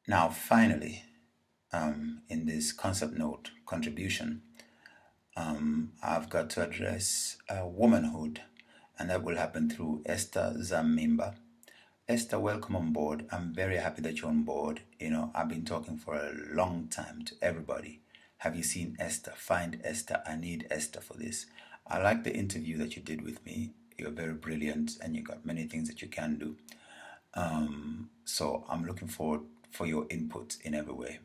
Now, finally, in this concept note contribution, I've got to address womanhood, and that will happen through Esther Zammimba. Esther, welcome on board. I'm very happy that you're on board. I've been talking for a long time to everybody. Have you seen Esther? Find Esther. I need Esther for this. I like the interview that you did with me. You're very brilliant and you got many things that you can do. So I'm looking forward for your input in every way.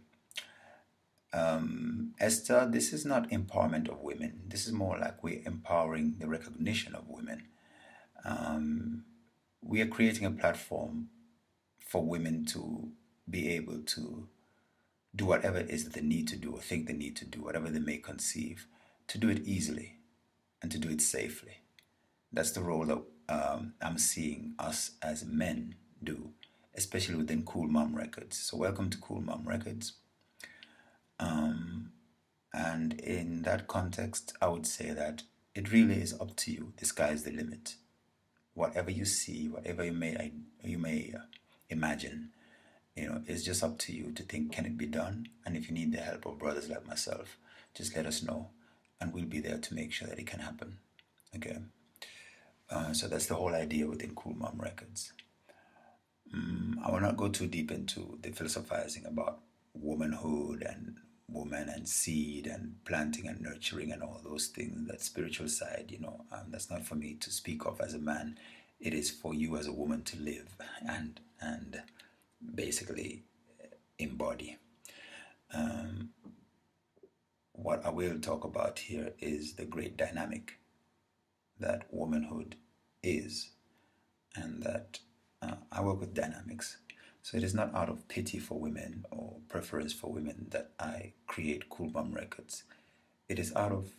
Esther, this is not empowerment of women. This is more like we're empowering the recognition of women. We are creating a platform for women to be able to do whatever it is that they need to do or think they need to do, whatever they may conceive, to do it easily and to do it safely. That's the role that I'm seeing us as men do, especially within Cool Mom Records. So, welcome to Cool Mom Records. And in that context, I would say that it really is up to you. The sky is the limit. Whatever you see, whatever you may imagine, it's just up to you to think, can it be done? And if you need the help of brothers like myself, just let us know, and we'll be there to make sure that it can happen. Okay. So that's the whole idea within Cool Mom Records. I will not go too deep into the philosophizing about womanhood and woman and seed and planting and nurturing and all those things, that spiritual side, that's not for me to speak of as a man. It is for you as a woman to live and basically embody. What I will talk about here is the great dynamic that womanhood is, and that I work with dynamics. So it is not out of pity for women or preference for women that I create Cool Mom Records. It is out of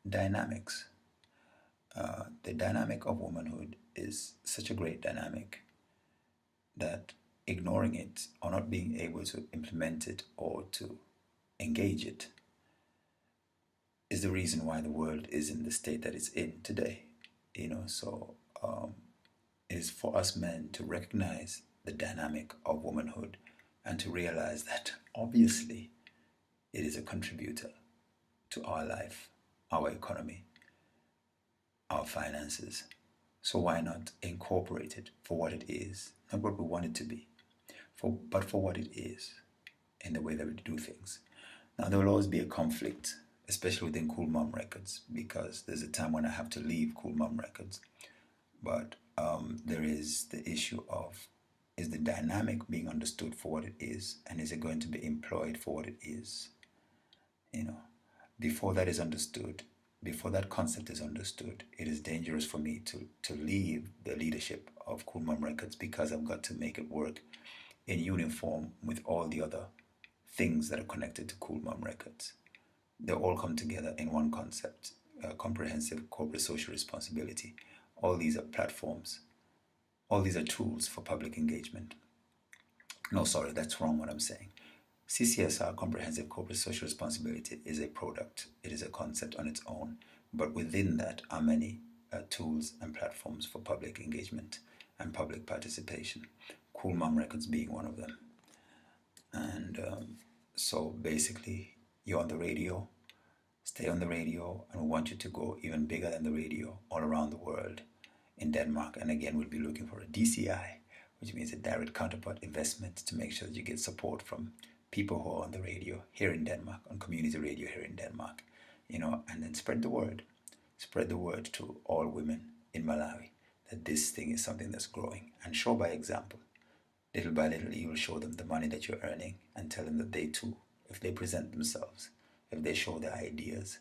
dynamics. The dynamic of womanhood is such a great dynamic that ignoring it or not being able to implement it or to engage it is the reason why the world is in the state that it's in today. So it is for us men to recognize the dynamic of womanhood and to realize that obviously it is a contributor to our life, our economy, our finances. So why not incorporate it for what it is, not what we want it to be, but for what it is in the way that we do things. Now, there will always be a conflict, especially within Cool Mom Records, because there's a time when I have to leave Cool Mom Records. But there is the issue of, is the dynamic being understood for what it is, and is it going to be employed for what it is? Before that is understood, before that concept is understood, it is dangerous for me to leave the leadership of Cool Mom Records, because I've got to make it work in uniform with all the other things that are connected to Cool Mom Records. They all come together in one concept, comprehensive corporate social responsibility. All these are platforms. All these are tools for public engagement. No, sorry, that's wrong what I'm saying. CCSR, Comprehensive Corporate Social Responsibility, is a product. It is a concept on its own. But within that are many tools and platforms for public engagement and public participation. Cool Mom Records being one of them. And so basically, you're on the radio. Stay on the radio, and we want you to go even bigger than the radio all around the world. In Denmark, and again, we'll be looking for a DCI, which means a direct counterpart investment, to make sure that you get support from people who are on the radio here in Denmark, on community radio here in Denmark, and then spread the word. Spread the word to all women in Malawi that this thing is something that's growing, and show by example. Little by little, you will show them the money that you're earning and tell them that they too, if they present themselves, if they show their ideas,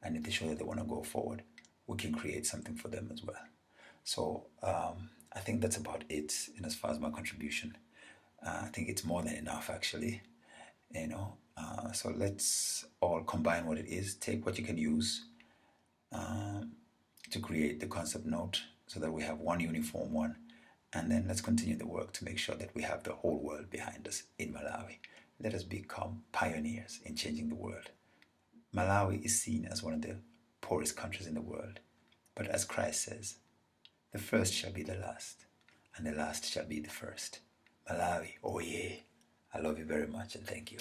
and if they show that they want to go forward, we can create something for them as well. So I think that's about it in as far as my contribution. I think it's more than enough, actually. So let's all combine what it is. Take what you can use to create the concept note, so that we have one uniform one. And then let's continue the work to make sure that we have the whole world behind us in Malawi. Let us become pioneers in changing the world. Malawi is seen as one of the poorest countries in the world. But as Christ says, the first shall be the last, and the last shall be the first. Malawi, oh yeah. I love you very much and thank you.